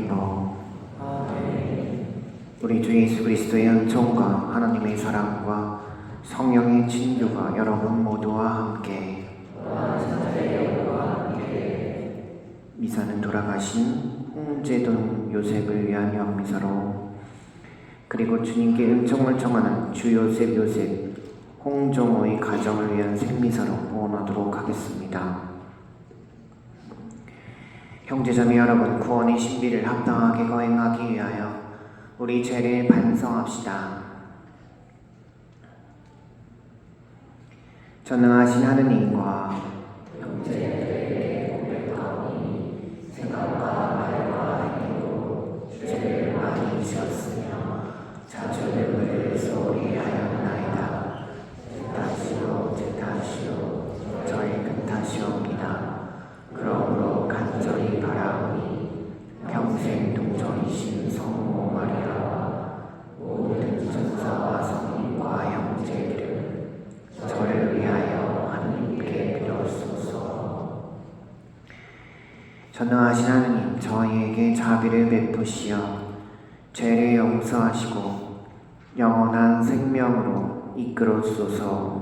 이름으로. 아멘. 우리 주 예수 그리스도의 은총과 하나님의 사랑과 성령의 친교가 여러분 모두와 함께. 미사는 돌아가신 홍제동 요셉을 위한 영미사로, 그리고 주님께 은총을 청하는 주 요셉 홍종호의 가정을 위한 생미사로 보온하도록 하겠습니다. 형제자매 여러분, 구원의 신비를 합당하게 거행하기 위하여 우리 죄를 반성합시다. 전능하신 하느님과 형제들에게 고백하오니 생각과 말과 행위로 죄를 많이 지었으며 자주 눈물을 소홀히 하였나이다. 제 탓이요 저의 그 탓이옵니다. 그러므로 간절히 바라오니 평생 동정이신 성모 마리아와 모든 천사와 성인과 형제들을 저를 위하여 하느님께 빌었소서. 전능하신 하느님, 저희에게 자비를 베푸시어 죄를 용서하시고 영원한 생명으로 이끌어주소서.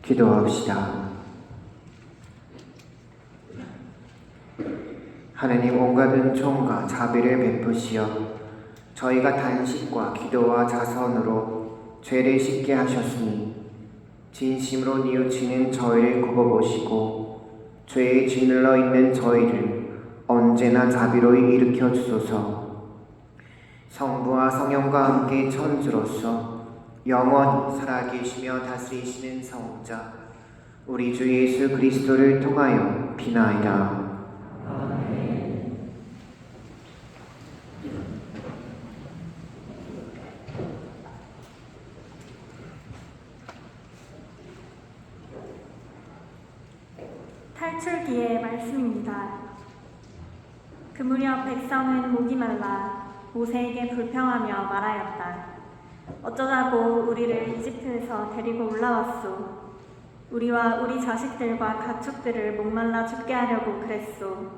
기도합시다. 하느님, 온갖 은총과 자비를 베푸시어 저희가 단식과 기도와 자선으로 죄를 씻게 하셨으니 진심으로 뉘우치는 저희를 굽어보시고 죄에 짓눌러 있는 저희를 언제나 자비로이 일으켜 주소서. 성부와 성령과 함께 천주로서 영원히 살아계시며 다스리시는 성자 우리 주 예수 그리스도를 통하여 비나이다. 아멘. 탈출기의 말씀입니다. 그 무렵 백성은 목이 말라 모세에게 불평하며 말하였다. 어쩌자고 우리를 이집트에서 데리고 올라왔소. 우리와 우리 자식들과 가축들을 목말라 죽게 하려고 그랬소.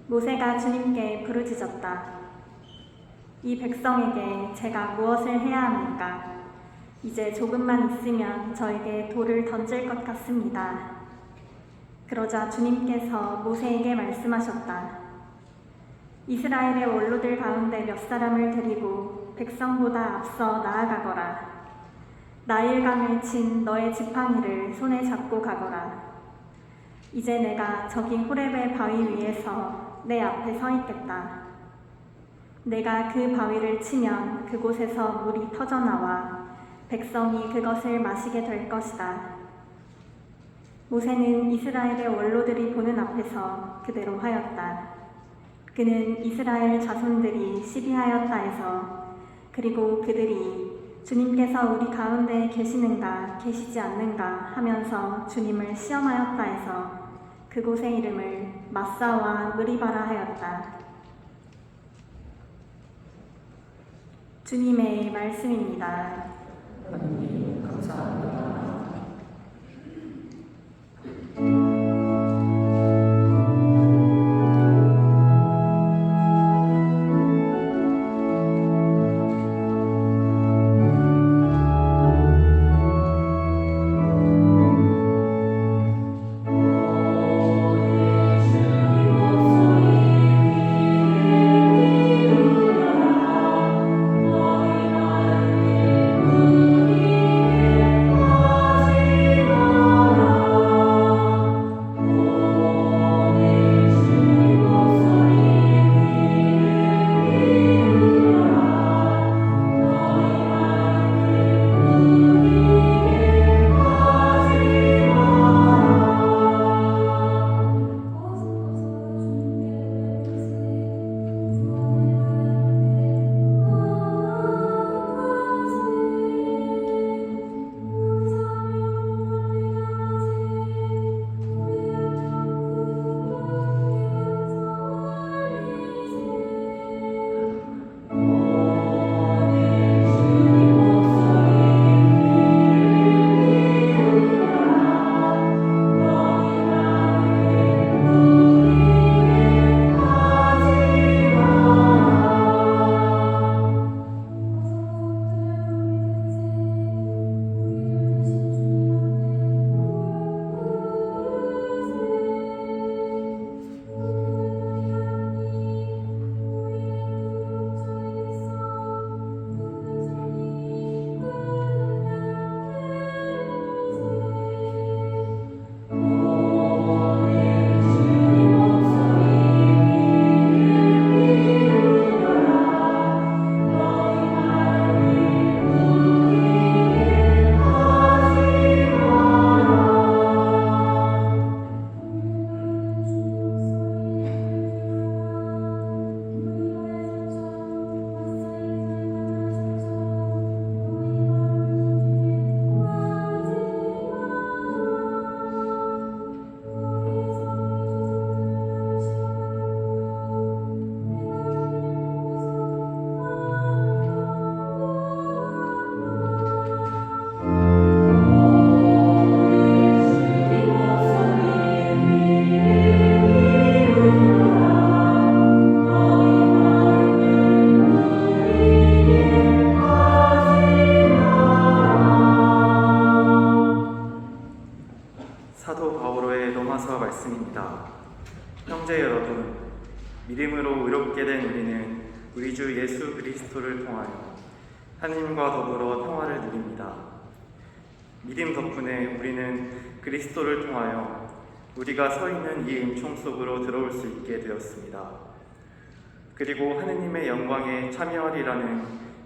모세가 주님께 부르짖었다. 이 백성에게 제가 무엇을 해야 합니까? 이제 조금만 있으면 저에게 돌을 던질 것 같습니다. 그러자 주님께서 모세에게 말씀하셨다. 이스라엘의 원로들 가운데 몇 사람을 데리고 백성보다 앞서 나아가거라. 나일강을 친 너의 지팡이를 손에 잡고 가거라. 이제 내가 저기 호렙의 바위 위에서 내 앞에 서 있겠다. 내가 그 바위를 치면 그곳에서 물이 터져나와 백성이 그것을 마시게 될 것이다. 모세는 이스라엘의 원로들이 보는 앞에서 그대로 하였다. 그는 이스라엘 자손들이 시비하였다 해서 그리고 그들이 주님께서 우리 가운데 계시는가 계시지 않는가 하면서 주님을 시험하였다 해서 그곳의 이름을 마사와 무리바라 하였다. 주님의 말씀입니다. 하나님 감사합니다. 사도 바오로의 로마서 말씀입니다. 형제 여러분, 믿음으로 의롭게 된 우리는 우리 주 예수 그리스도를 통하여 하나님과 더불어 평화를 누립니다. 믿음 덕분에 우리는 그리스도를 통하여 우리가 서 있는 이 은총 속으로 들어올 수 있게 되었습니다. 그리고 하느님의 영광에 참여하리라는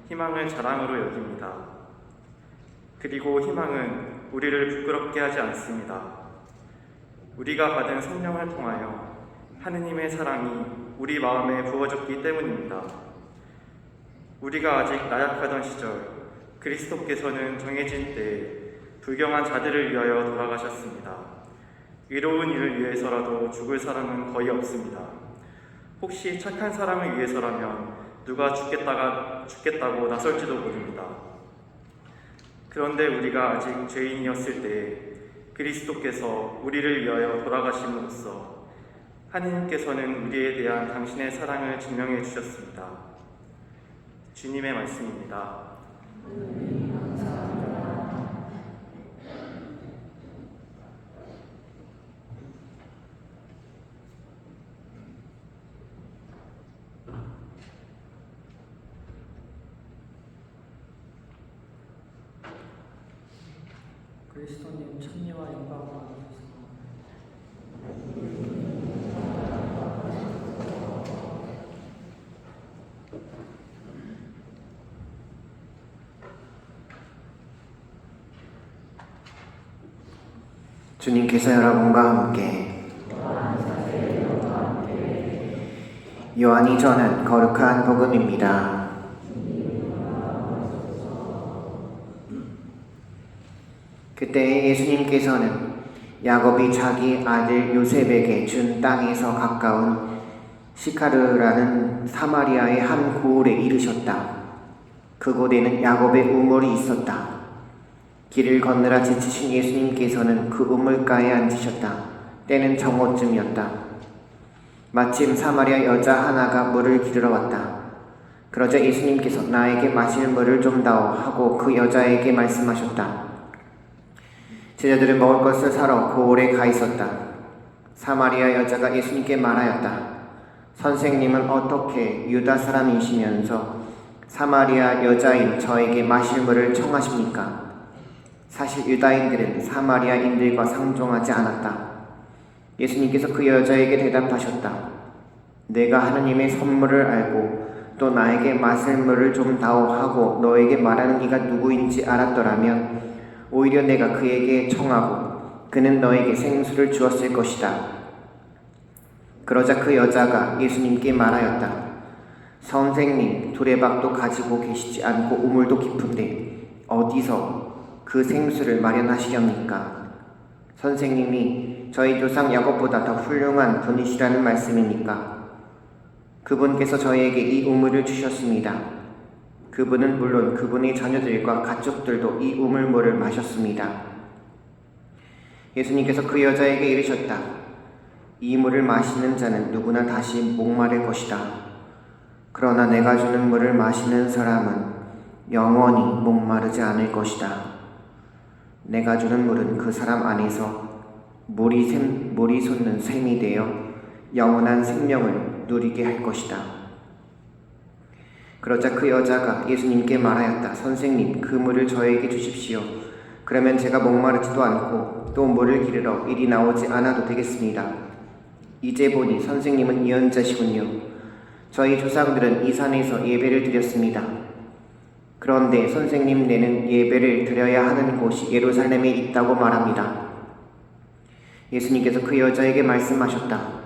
희망을 자랑으로 여깁니다. 그리고 희망은 우리를 부끄럽게 하지 않습니다. 우리가 받은 성령을 통하여 하느님의 사랑이 우리 마음에 부어졌기 때문입니다. 우리가 아직 나약하던 시절 그리스도께서는 정해진 때에 불경한 자들을 위하여 돌아가셨습니다. 의로운 일을 위해서라도 죽을 사람은 거의 없습니다. 혹시 착한 사람을 위해서라면 누가 죽겠다고 나설지도 모릅니다. 그런데 우리가 아직 죄인이었을 때에 그리스도께서 우리를 위하여 돌아가심으로써 하느님께서는 우리에 대한 당신의 사랑을 증명해 주셨습니다. 주님의 말씀입니다. 그리스도님 찬미와 영광을 받으소서. 주님께서 여러분과 함께 요한이 전한 거룩한 복음입니다. 그때 예수님께서는 야곱이 자기 아들 요셉에게 준 땅에서 가까운 시카르라는 사마리아의 한 고을에 이르셨다. 그곳에는 야곱의 우물이 있었다. 길을 건너라 지치신 예수님께서는 그 우물가에 앉으셨다. 때는 정오쯤이었다. 마침 사마리아 여자 하나가 물을 기르러 왔다. 그러자 예수님께서 나에게 마실 물을 좀 다오 하고 그 여자에게 말씀하셨다. 제자들은 먹을 것을 사러 고을에 가 있었다. 사마리아 여자가 예수님께 말하였다. 선생님은 어떻게 유다 사람이시면서 사마리아 여자인 저에게 마실 물을 청하십니까? 사실 유다인들은 사마리아인들과 상종하지 않았다. 예수님께서 그 여자에게 대답하셨다. 내가 하느님의 선물을 알고 또 나에게 마실 물을 좀 다오 하고 너에게 말하는 이가 누구인지 알았더라면 오히려 내가 그에게 청하고 그는 너에게 생수를 주었을 것이다. 그러자 그 여자가 예수님께 말하였다. 선생님, 두레박도 가지고 계시지 않고 우물도 깊은데 어디서 그 생수를 마련하시렵니까? 선생님이 저희 조상 야곱보다 더 훌륭한 분이시라는 말씀입니까? 그분께서 저희에게 이 우물을 주셨습니다. 그분은 물론 그분의 자녀들과 가족들도 이 우물물을 마셨습니다. 예수님께서 그 여자에게 이르셨다. 이 물을 마시는 자는 누구나 다시 목마를 것이다. 그러나 내가 주는 물을 마시는 사람은 영원히 목마르지 않을 것이다. 내가 주는 물은 그 사람 안에서 물이 솟는 샘이 되어 영원한 생명을 누리게 할 것이다. 그러자 그 여자가 예수님께 말하였다. 선생님, 그 물을 저에게 주십시오. 그러면 제가 목마르지도 않고 또 물을 기르러 이리 나오지 않아도 되겠습니다. 이제 보니 선생님은 예언자시군요. 저희 조상들은 이 산에서 예배를 드렸습니다. 그런데 선생님네는 예배를 드려야 하는 곳이 예루살렘에 있다고 말합니다. 예수님께서 그 여자에게 말씀하셨다.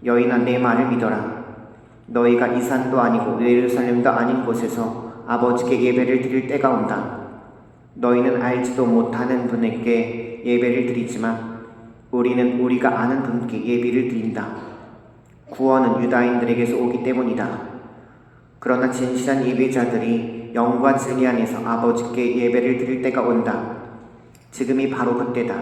여인아, 내 말을 믿어라. 너희가 이 산도 아니고 예루살렘도 아닌 곳에서 아버지께 예배를 드릴 때가 온다. 너희는 알지도 못하는 분에게 예배를 드리지만 우리는 우리가 아는 분께 예배를 드린다. 구원은 유다인들에게서 오기 때문이다. 그러나 진실한 예배자들이 영과 진리 안에서 아버지께 예배를 드릴 때가 온다. 지금이 바로 그때다.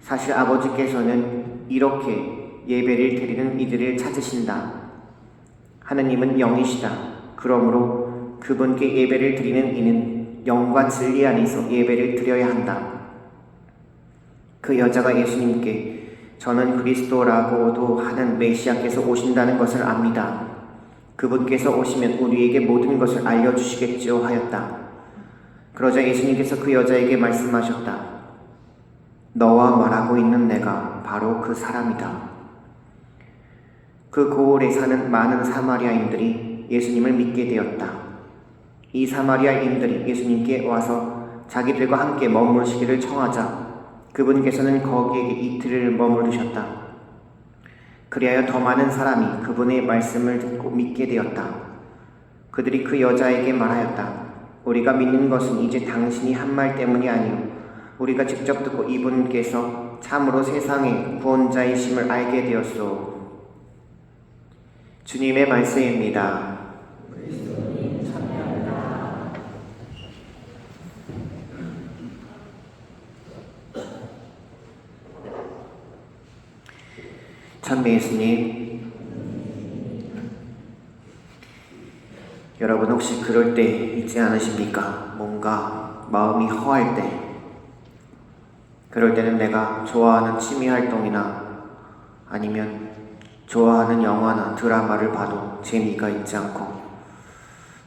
사실 아버지께서는 이렇게 예배를 드리는 이들을 찾으신다. 하느님은 영이시다. 그러므로 그분께 예배를 드리는 이는 영과 진리 안에서 예배를 드려야 한다. 그 여자가 예수님께 저는 그리스도라고도 하는 메시아께서 오신다는 것을 압니다. 그분께서 오시면 우리에게 모든 것을 알려주시겠지요 하였다. 그러자 예수님께서 그 여자에게 말씀하셨다. 너와 말하고 있는 내가 바로 그 사람이다. 그 고을에 사는 많은 사마리아인들이 예수님을 믿게 되었다. 이 사마리아인들이 예수님께 와서 자기들과 함께 머무르시기를 청하자 그분께서는 거기에 이틀을 머무르셨다. 그리하여 더 많은 사람이 그분의 말씀을 듣고 믿게 되었다. 그들이 그 여자에게 말하였다. 우리가 믿는 것은 이제 당신이 한 말 때문이 아니오 우리가 직접 듣고 이분께서 참으로 세상의 구원자이심을 알게 되었소. 주님의 말씀입니다. 그리스도님 찬양합니다. 참 예수님, 여러분 혹시 그럴 때 있지 않으십니까? 뭔가 마음이 허할 때, 그럴 때는 내가 좋아하는 취미 활동이나 아니면 좋아하는 영화나 드라마를 봐도 재미가 있지 않고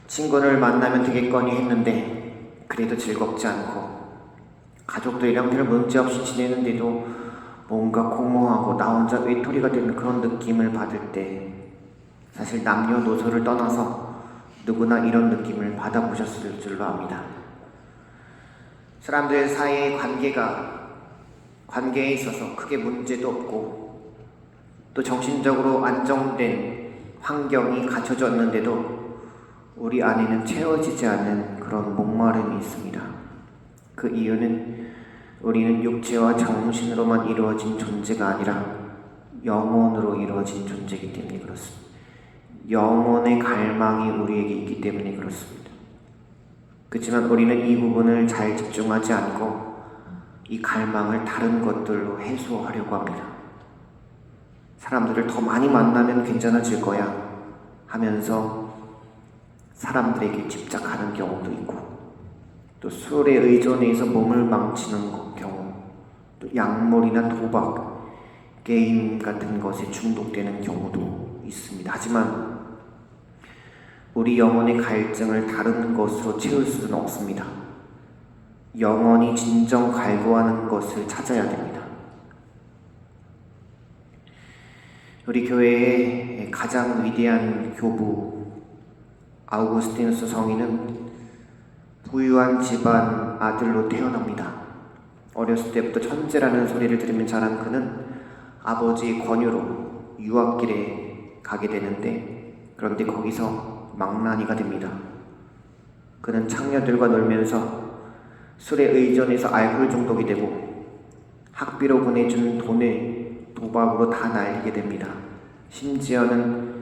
친구를 만나면 되겠거니 했는데 그래도 즐겁지 않고 가족들이랑 별 문제 없이 지내는데도 뭔가 공허하고 나 혼자 외톨이가 되는 그런 느낌을 받을 때 사실 남녀노소를 떠나서 누구나 이런 느낌을 받아보셨을 줄로 압니다. 사람들 사이의 관계에 있어서 크게 문제도 없고 또 정신적으로 안정된 환경이 갖춰졌는데도 우리 안에는 채워지지 않는 그런 목마름이 있습니다. 그 이유는 우리는 육체와 정신으로만 이루어진 존재가 아니라 영혼으로 이루어진 존재이기 때문에 그렇습니다. 영혼의 갈망이 우리에게 있기 때문에 그렇습니다. 그렇지만 우리는 이 부분을 잘 집중하지 않고 이 갈망을 다른 것들로 해소하려고 합니다. 사람들을 더 많이 만나면 괜찮아질 거야 하면서 사람들에게 집착하는 경우도 있고, 또 술에 의존해서 몸을 망치는 경우, 또 약물이나 도박, 게임 같은 것에 중독되는 경우도 있습니다. 하지만 우리 영혼의 갈증을 다른 것으로 채울 수는 없습니다. 영혼이 진정 갈구하는 것을 찾아야 됩니다. 우리 교회의 가장 위대한 교부 아우구스티누스 성인은 부유한 집안 아들로 태어납니다. 어렸을 때부터 천재라는 소리를 들으면 자란 그는 아버지의 권유로 유학길에 가게 되는데, 그런데 거기서 망나니가 됩니다. 그는 창녀들과 놀면서 술에 의존해서 알코올 중독이 되고, 학비로 보내준 돈을 도박으로 다 날리게 됩니다. 심지어는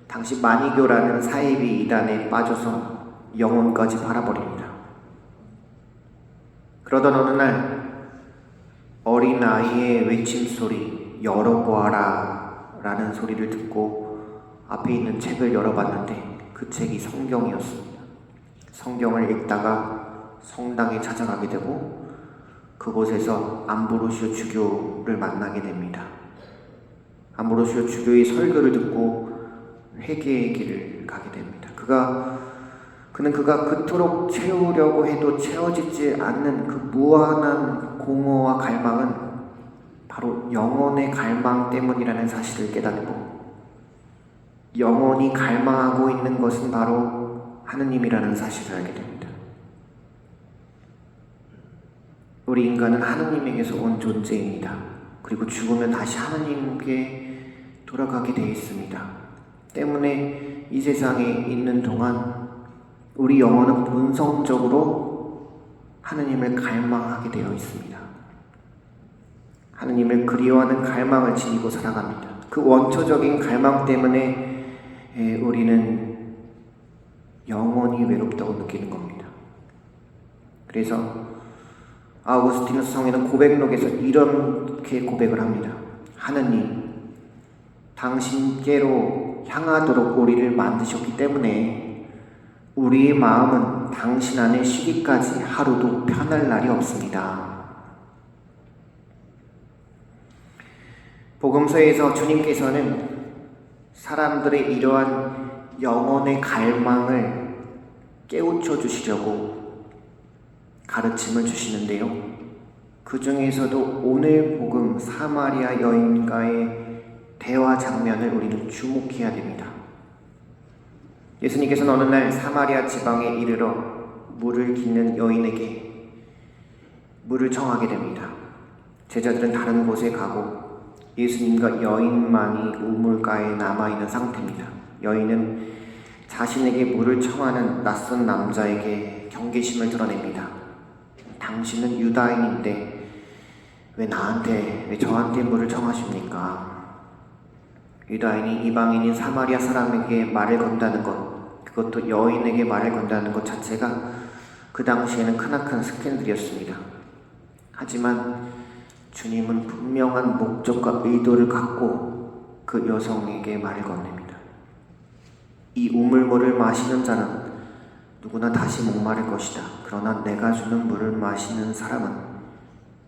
당시 마니교라는 사이비 이단에 빠져서 영혼까지 팔아버립니다. 그러던 어느 날 어린 아이의 외침소리, 열어보아라 라는 소리를 듣고 앞에 있는 책을 열어봤는데 그 책이 성경이었습니다. 성경을 읽다가 성당에 찾아가게 되고 그곳에서 암브로시오 주교를 만나게 됩니다. 암브로시오 주교의 설교를 듣고 회개의 길을 가게 됩니다. 그는 그가 그토록 채우려고 해도 채워지지 않는 그 무한한 공허와 갈망은 바로 영혼의 갈망 때문이라는 사실을 깨닫고, 영혼이 갈망하고 있는 것은 바로 하느님이라는 사실을 알게 됩니다. 우리 인간은 하느님에게서 온 존재입니다. 그리고 죽으면 다시 하느님께 돌아가게 되어 있습니다. 때문에 이 세상에 있는 동안 우리 영혼은 본성적으로 하느님을 갈망하게 되어 있습니다. 하느님을 그리워하는 갈망을 지니고 살아갑니다. 그 원초적인 갈망 때문에 우리는 영원히 외롭다고 느끼는 겁니다. 그래서 아우구스티누스 성인은 고백록에서 이렇게 고백을 합니다. 하느님, 당신께로 향하도록 우리를 만드셨기 때문에 우리의 마음은 당신 안에 쉬기까지 하루도 편할 날이 없습니다. 복음서에서 주님께서는 사람들의 이러한 영혼의 갈망을 깨우쳐 주시려고 가르침을 주시는데요. 그 중에서도 오늘 복음 사마리아 여인과의 대화 장면을 우리는 주목해야 됩니다. 예수님께서는 어느 날 사마리아 지방에 이르러 물을 깃는 여인에게 물을 청하게 됩니다. 제자들은 다른 곳에 가고 예수님과 여인만이 우물가에 남아있는 상태입니다. 여인은 자신에게 물을 청하는 낯선 남자에게 경계심을 드러냅니다. 당신은 유다인인데 왜 저한테 물을 청하십니까? 유다인이 이방인인 사마리아 사람에게 말을 건다는 것, 그것도 여인에게 말을 건다는 것 자체가 그 당시에는 크나큰 스캔들이었습니다. 하지만 주님은 분명한 목적과 의도를 갖고 그 여성에게 말을 건넵니다. 이 우물물을 마시는 자는 누구나 다시 목마를 것이다. 그러나 내가 주는 물을 마시는 사람은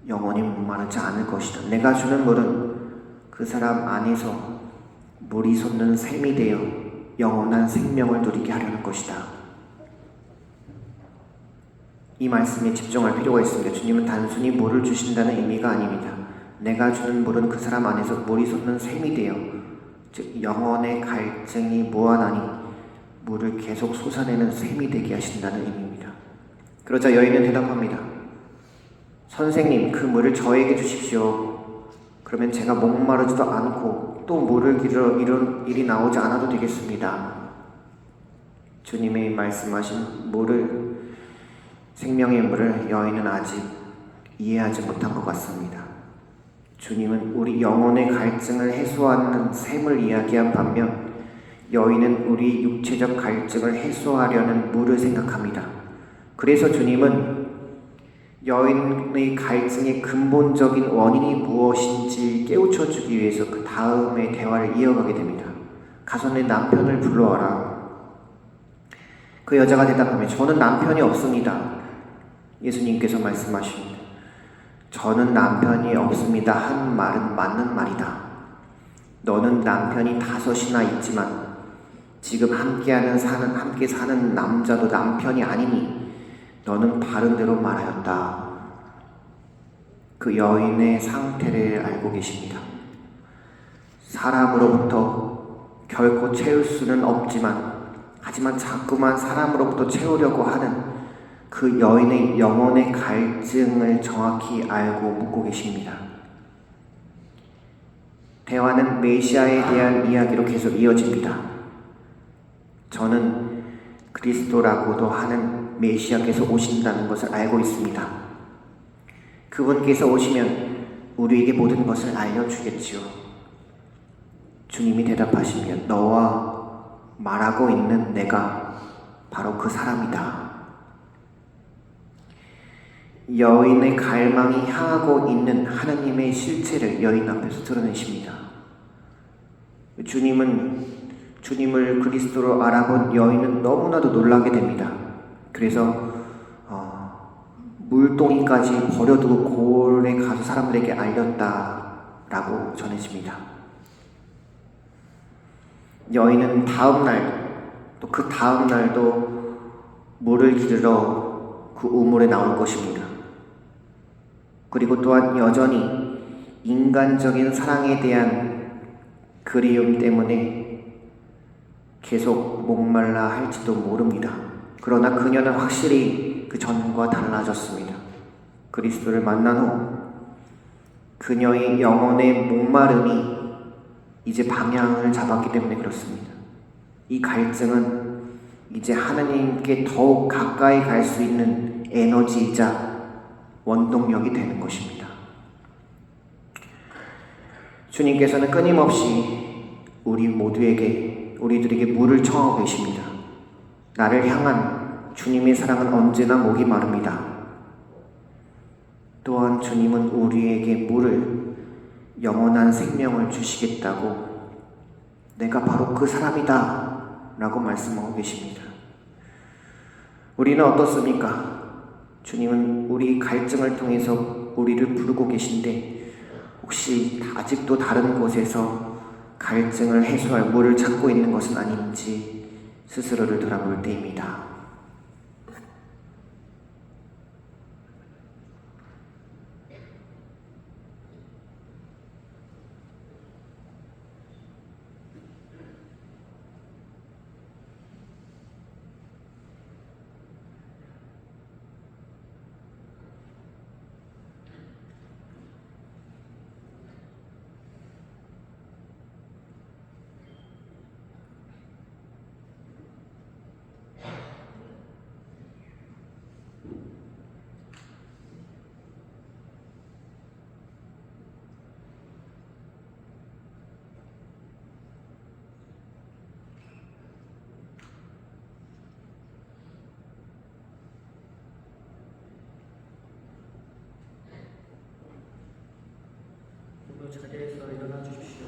영원히 목마르지 않을 것이다. 내가 주는 물은 그 사람 안에서 물이 솟는 샘이 되어 영원한 생명을 누리게 하려는 것이다. 이 말씀에 집중할 필요가 있습니다. 주님은 단순히 물을 주신다는 의미가 아닙니다. 내가 주는 물은 그 사람 안에서 물이 솟는 샘이 되어, 즉 영혼의 갈증이 무한하니 물을 계속 솟아내는 샘이 되게 하신다는 의미입니다. 그러자 여인은 대답합니다. 선생님, 그 물을 저에게 주십시오. 그러면 제가 목마르지도 않고 또 물을 기르러 이런 일이 나오지 않아도 되겠습니다. 주님의 말씀하신 물을, 생명의 물을 여인은 아직 이해하지 못한 것 같습니다. 주님은 우리 영혼의 갈증을 해소하는 샘을 이야기한 반면 여인은 우리 육체적 갈증을 해소하려는 물을 생각합니다. 그래서 주님은 여인의 갈증의 근본적인 원인이 무엇인지 깨우쳐 주기 위해서 그 다음에 대화를 이어가게 됩니다. 가서 내 남편을 불러와라. 그 여자가 대답하며 저는 남편이 없습니다. 예수님께서 말씀하십니다. 저는 남편이 없습니다 한 말은 맞는 말이다. 너는 남편이 5이나 있지만 지금 함께 사는 남자도 남편이 아니니 너는 바른 대로 말하였다. 그 여인의 상태를 알고 계십니다. 사람으로부터 결코 채울 수는 없지만 하지만 자꾸만 사람으로부터 채우려고 하는 그 여인의 영혼의 갈증을 정확히 알고 묻고 계십니다. 대화는 메시아에 대한 이야기로 계속 이어집니다. 저는 그리스도라고도 하는 메시아께서 오신다는 것을 알고 있습니다. 그분께서 오시면 우리에게 모든 것을 알려주겠지요. 주님이 대답하시며 너와 말하고 있는 내가 바로 그 사람이다. 여인의 갈망이 향하고 있는 하나님의 실체를 여인 앞에서 드러내십니다. 주님을 그리스도로 알아본 여인은 너무나도 놀라게 됩니다. 그래서 물동이까지 버려두고 고을에 가서 사람들에게 알렸다라고 전해집니다. 여인은 다음날 또 그 다음날도 물을 기르러 그 우물에 나올 것입니다. 그리고 또한 여전히 인간적인 사랑에 대한 그리움 때문에 계속 목말라 할지도 모릅니다. 그러나 그녀는 확실히 그 전과 달라졌습니다. 그리스도를 만난 후 그녀의 영혼의 목마름이 이제 방향을 잡았기 때문에 그렇습니다. 이 갈증은 이제 하나님께 더욱 가까이 갈 수 있는 에너지이자 원동력이 되는 것입니다. 주님께서는 끊임없이 우리들에게 물을 청하고 계십니다. 나를 향한 주님의 사랑은 언제나 목이 마릅니다. 또한 주님은 우리에게 물을 영원한 생명을 주시겠다고 내가 바로 그 사람이다 라고 말씀하고 계십니다. 우리는 어떻습니까? 주님은 우리 갈증을 통해서 우리를 부르고 계신데 혹시 아직도 다른 곳에서 갈증을 해소할 물을 찾고 있는 것은 아닌지 스스로를 돌아볼 때입니다. 자리에서 일어나 주십시오.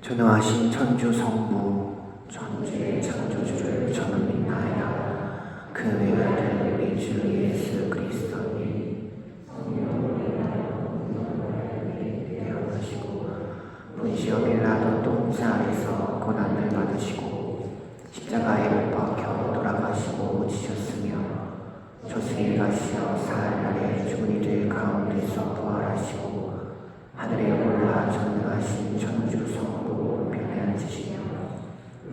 전능하신 천주 성부 천주의 창조주를 저는 믿나이다. 그 외아들 우리 주 예수 그리스도니 성령으로 대하시고 본시오 빌라도 동자 안에서 고난을 받으시고 십자가에 못 박혀 돌아가시고 묻히셨으며 저승에 가시어 사흘날에 죽은 이들 가운데서 부활하시고 하늘에 올라 전능하신 천주 성부 우편에 앉으시며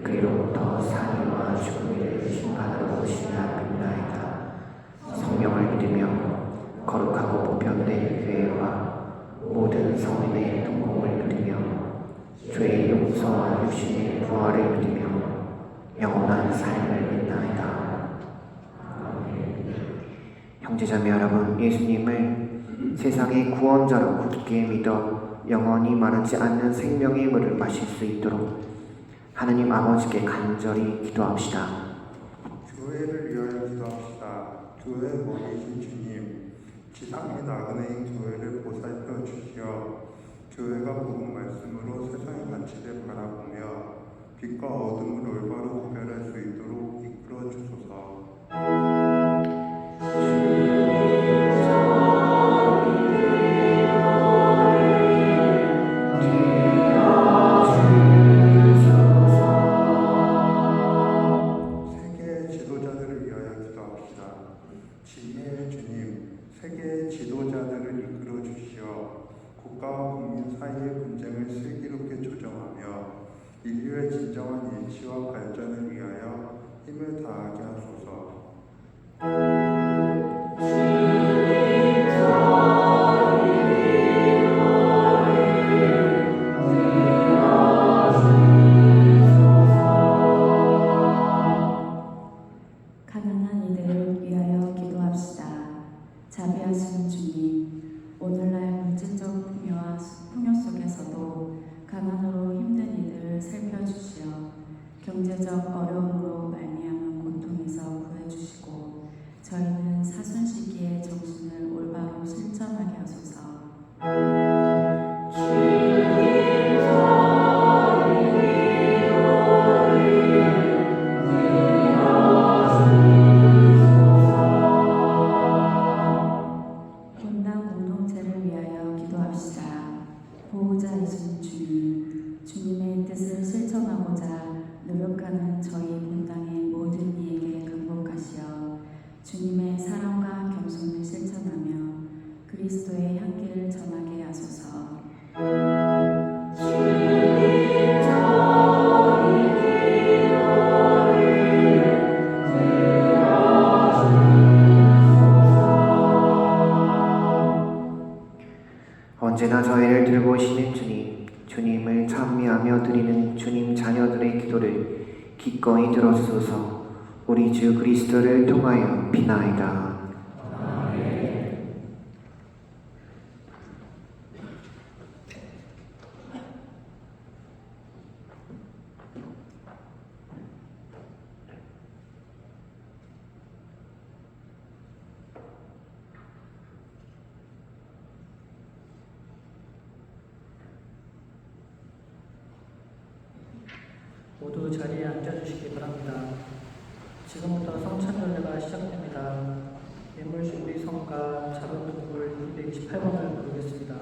그리로부터 사위와 죽은 이를 심판하러 오시리라 믿나이다. 성령을 믿으며 거룩하고 보편된 교회와 모든 성인의 동공을 믿으며 죄의 용서와 유신의 부활을 믿으며 영원한 삶을 믿나이다. 형제자매 여러분, 예수님을 세상의 구원자로 굳게 믿어 영원히 마르지 않는 생명의 물을 마실 수 있도록 하나님 아버지께 간절히 기도합시다. 교회를 위하여 기도합시다. 교회 머리이신 주님, 지상의 나그네인 교회를 보살펴 주시어 교회가 복음 말씀으로 세상의 가치를 바라보며 빛과 어둠을 올바로 구별할 수 있도록 이끌어 주소서. 세계의 지도자들을 위하여 기도합시다. 지혜의 주님, 세계의 지도자들을 이끌어 주시어 국가와 국민 사이의 분쟁을 슬기롭게 조정하며 인류의 진정한 일치와 발전을 위하여 힘을 다하게 하소서. 가난한 이들을 위하여 기도합시다. 자비하신 주님, 오늘날 물질적 풍요 속에서도 가난으로 힘든 이들을 살펴주시어 경제적 어려움으로 말미암은 고통에서 구해주시고 저희는 사순시기의 정신을 올바로 실천하게 하소서. 본당 공동체를 위하여 기도합시다. 보호자이신 주님, 주님의 뜻을 실천하고자 노력하는 저희 본당의 모든 이에게 극복하시어 주님의 사랑과 겸손을 실천하며 그리스도의 향기를 전하게 하소서. 언제나 저희를 들보시는 주님, 주님을 찬미하며 드리는 주님 자녀들의 기도를 기꺼이 들어주소서. 우리 주 그리스도를 통하여 비나이다. 모두 자리에 앉아주시기 바랍니다. 지금부터 성찬연례가 시작됩니다. 예물 준비 성가 작은 동굴 228번을 부르겠습니다.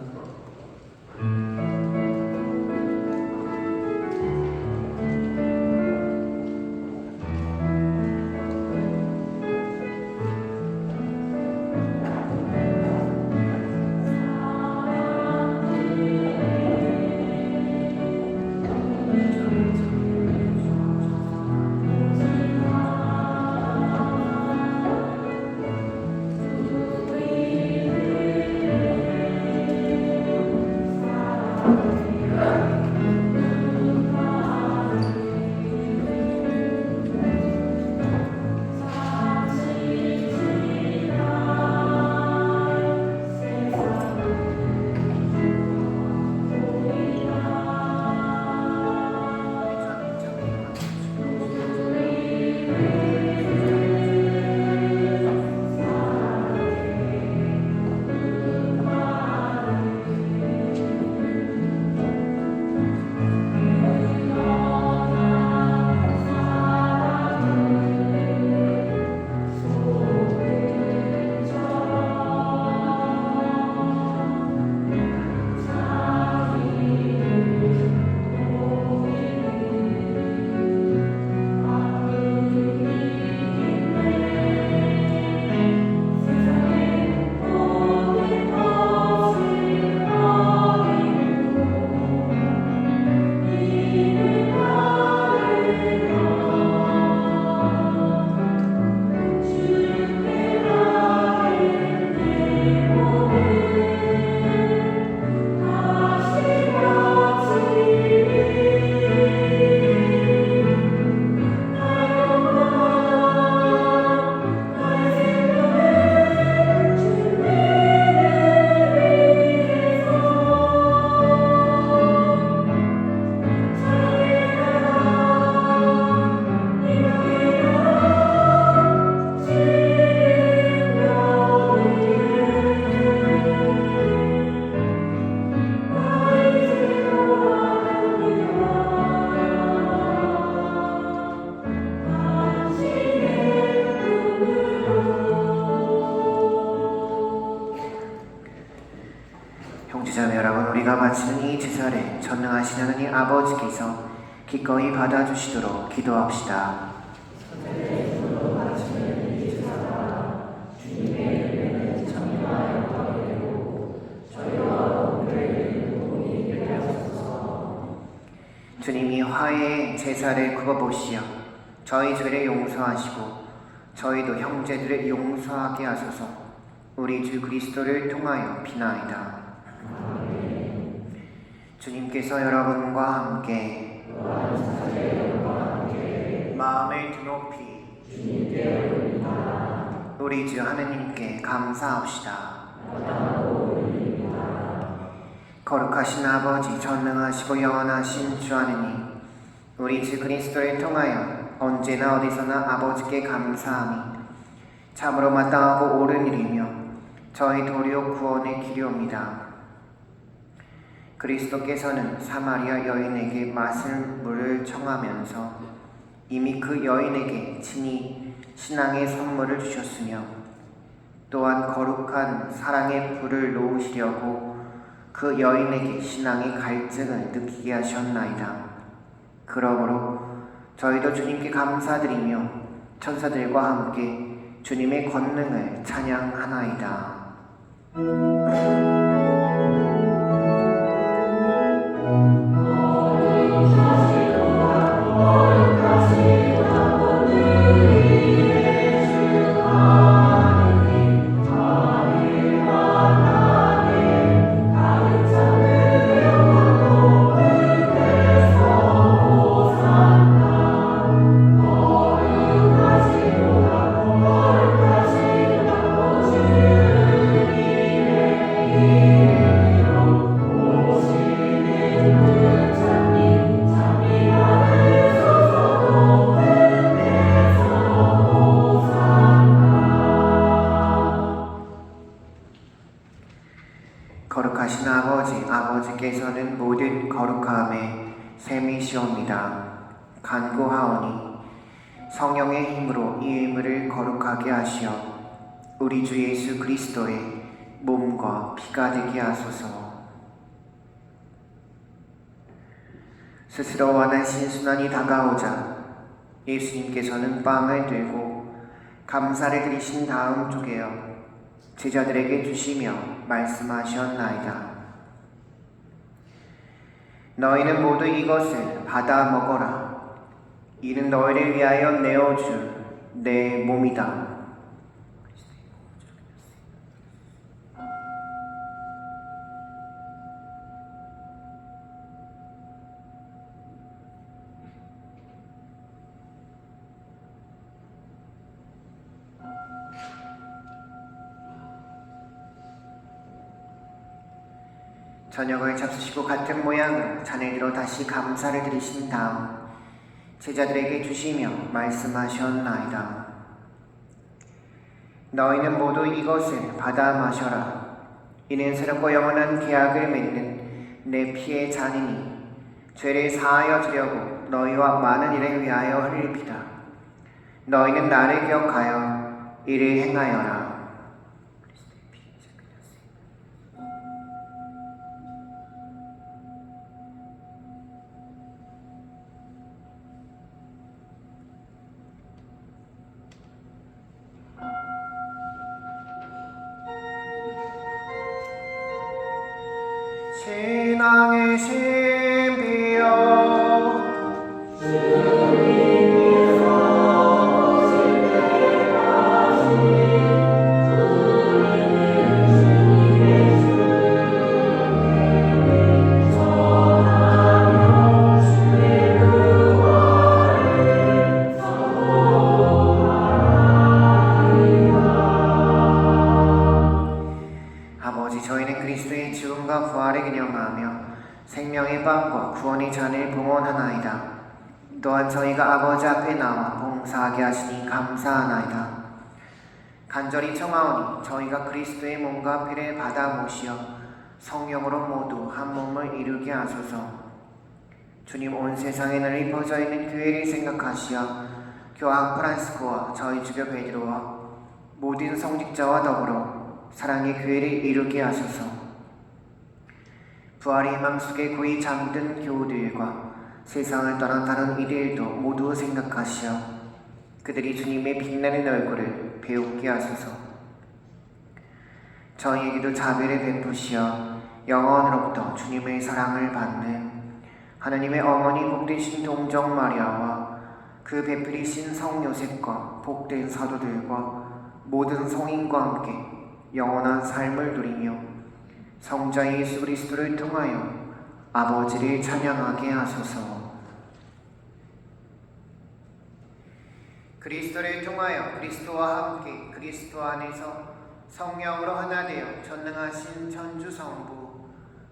제자매 여러분, 우리가 바치는 이 제사를 전능하신 하나님 아버지께서 기꺼이 받아주시도록 기도합시다. 주님이 화해의 제사를 굽어보시어 저희 죄를 용서하시고 저희도 형제들을 용서하게 하소서. 우리 주 그리스도를 통하여 비나이다. 주님께서 여러분과 함께 마음을 드높이 우리 주 하느님께 감사합시다. 거룩하신 아버지, 전능하시고 영원하신 주 하느님, 우리 주 그리스도를 통하여 언제나 어디서나 아버지께 감사함이 참으로 마땅하고 옳은 일이며 저희 도리어 구원의 길이옵니다. 그리스도께서는 사마리아 여인에게 마실 물을 청하면서 이미 그 여인에게 친히 신앙의 선물을 주셨으며 또한 거룩한 사랑의 불을 놓으시려고 그 여인에게 신앙의 갈증을 느끼게 하셨나이다. 그러므로 저희도 주님께 감사드리며 천사들과 함께 주님의 권능을 찬양하나이다. 거룩하신 아버지께서는 모든 거룩함에 셈이시옵니다. 간구하오니 성령의 힘으로 이 의무를 거룩하게 하시어 우리 주 예수 그리스도의 몸과 피가 되게 하소서. 스스로 원하신 순환이 다가오자 예수님께서는 빵을 들고 감사를 드리신 다음 쪼개어 제자들에게 주시며 말씀하셨나이다. 너희는 모두 이것을 받아 먹어라. 이는 너희를 위하여 내어줄 내 몸이다. 저녁을 잡수시고 같은 모양으로 잔을 들어 다시 감사를 드리신 다음 제자들에게 주시며 말씀하셨나이다. 너희는 모두 이것을 받아 마셔라. 이는 새롭고 영원한 계약을 맺는 내 피의 잔이니 죄를 사하여 주려고 너희와 많은 일을 위하여 흘릴 피다. 너희는 나를 기억하여 이를 행하여라. 신앙의 신비여 아버지, 저희는 그리스도의 죽음과 부활을 기념하며 생명의 빵과 구원의 잔을 봉헌하나이다. 또한 저희가 아버지 앞에 나와 봉사하게 하시니 감사하나이다. 간절히 청하오니 저희가 그리스도의 몸과 피를 받아 모시어 성령으로 모두 한 몸을 이루게 하소서. 주님, 온 세상에 널리 퍼져 있는 교회를 생각하시어 교황 프란시스코와 저희 주교 베드로와 모든 성직자와 더불어 사랑의 교회를 이루게 하소서. 부활의 희망 속에 고이 잠든 교우들과 세상을 떠난 다른 이들도 모두 생각하시어 그들이 주님의 빛나는 얼굴을 배우게 하소서. 저희에게도 자비를 베푸시어 영원으로부터 주님의 사랑을 받는 하나님의 어머니 복되신 동정 마리아와 그 베풀이신 성 요셉과 복된 사도들과 모든 성인과 함께 영원한 삶을 누리며 성자 예수 그리스도를 통하여 아버지를 찬양하게 하소서. 그리스도를 통하여 그리스도와 함께 그리스도 안에서 성령으로 하나 되어 전능하신 천주성부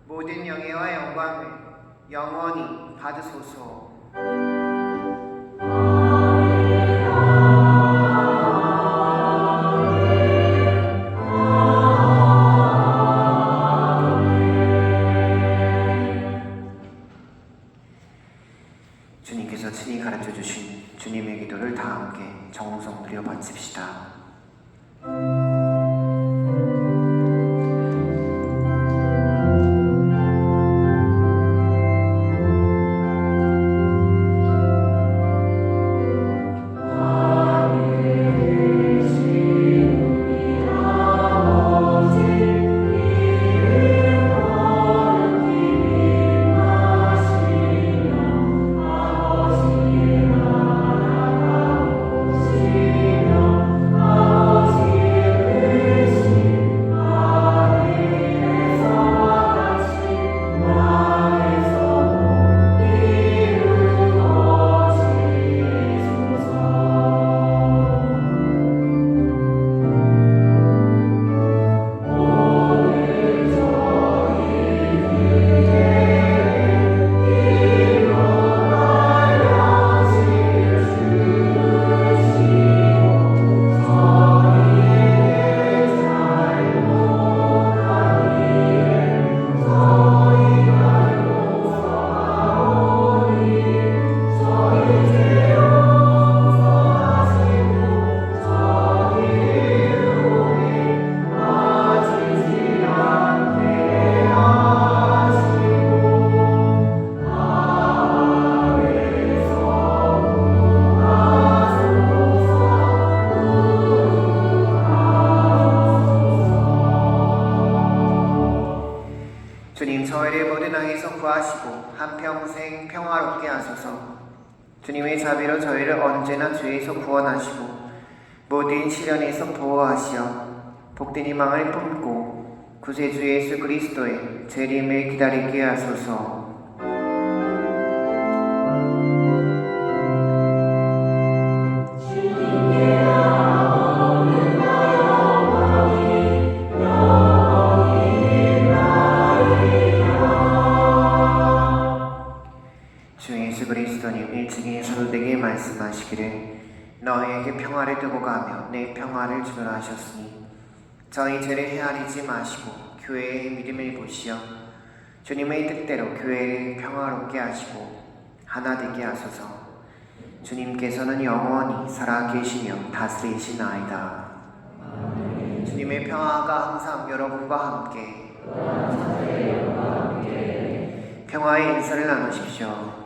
모든 영예와 영광을 영원히 받으소서. 주님께서 친히 가르쳐 주신 주님의 기도를 다 함께 정성 들여 바칩시다. 주님, 저희를 모든 악에서 구하시고 한평생 평화롭게 하소서. 주님의 자비로 저희를 언제나 죄에서 구원하시고 모든 시련에서 보호하시어 복된 희망을 품고 구세주 예수 그리스도의 재림을 기다리게 하소서. 일찍이 사도들에게 말씀하시기를 너희에게 평화를 두고 가며 내 평화를 주노라 하셨으니 저희 죄를 헤아리지 마시고 교회의 믿음을 보시어 주님의 뜻대로 교회를 평화롭게 하시고 하나 되게 하소서. 주님께서는 영원히 살아계시며 다스리시나이다. 주님의 평화가 항상 여러분과 함께 평화의 인사를 나누십시오.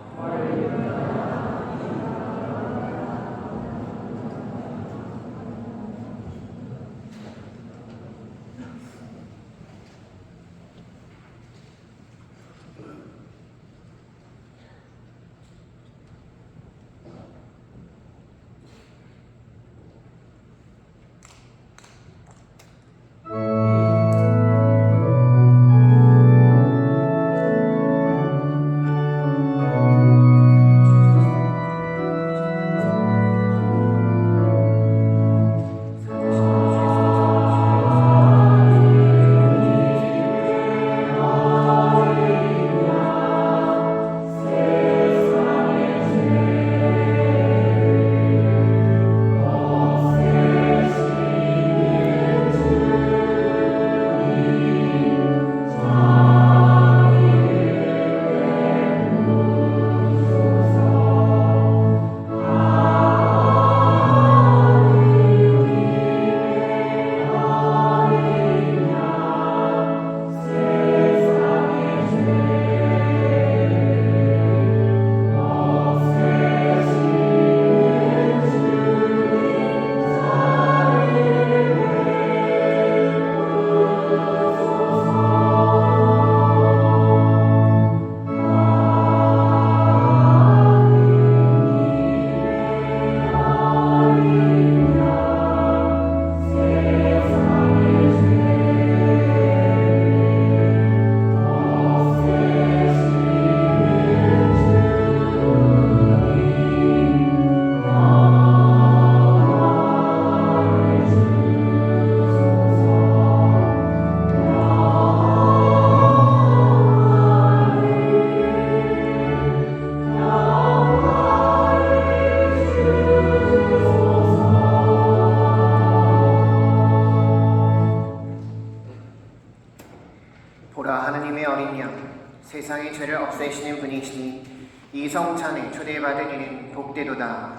그가 하느님의 어린 양 세상의 죄를 없애시는 분이시니 이 성찬에 초대받은 이는 복되도다.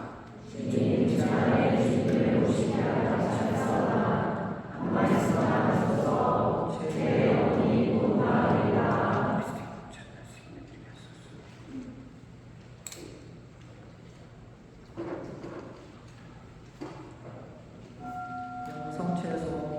성체에서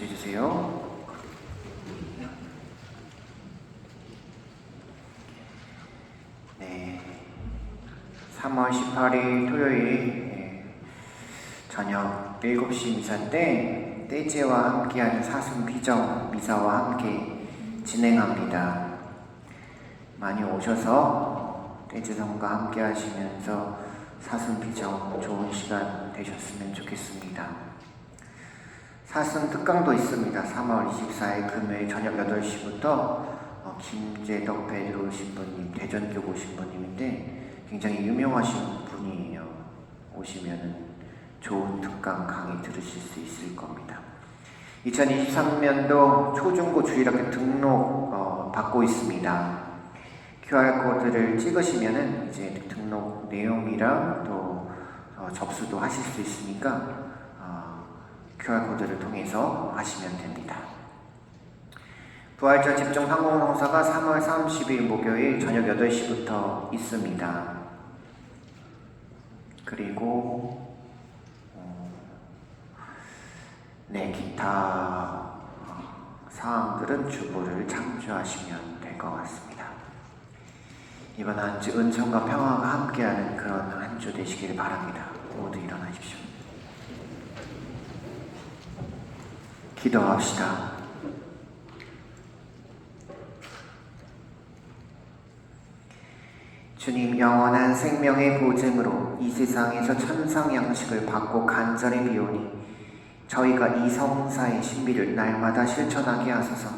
앉으세요. 네, 3월 18일 토요일 저녁 7시 미사 때 떼제와 함께하는 사순비정 미사와 함께 진행합니다. 많이 오셔서 떼제성과 함께 하시면서 사순비정 좋은 시간 되셨으면 좋겠습니다. 사순 특강도 있습니다. 3월 24일 금요일 저녁 8시부터 김재덕 베드로 신부님, 대전교구 신부님인데 굉장히 유명하신 분이에요. 오시면은 좋은 특강 강의 들으실 수 있을 겁니다. 2023년도 초중고 주일학교 등록 받고 있습니다. QR코드를 찍으시면은 이제 등록 내용이랑 또 접수도 하실 수 있으니까 QR코드를 통해서 하시면 됩니다. 부활절 집중 항공봉사가 3월 30일 목요일 저녁 8시부터 있습니다. 그리고 기타 사항들은 주보를 참조하시면 될 것 같습니다. 이번 한 주 은총과 평화가 함께하는 그런 한 주 되시길 바랍니다. 모두 일어나십시오. 기도합시다. 주님, 영원한 생명의 보증으로 이 세상에서 천상 양식을 받고 간절히 비오니 저희가 이 성사의 신비를 날마다 실천하게 하소서.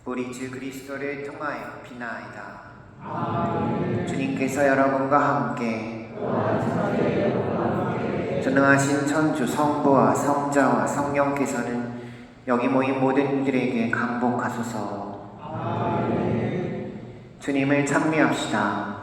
우리 주 그리스도를 통하여 비나이다. 아멘. 주님께서 여러분과 함께 전능하신 천주 성부와 성자와 성령께서는 여기 모인 모든 이들에게 강복하소서. 아멘. 주님을 찬미합시다.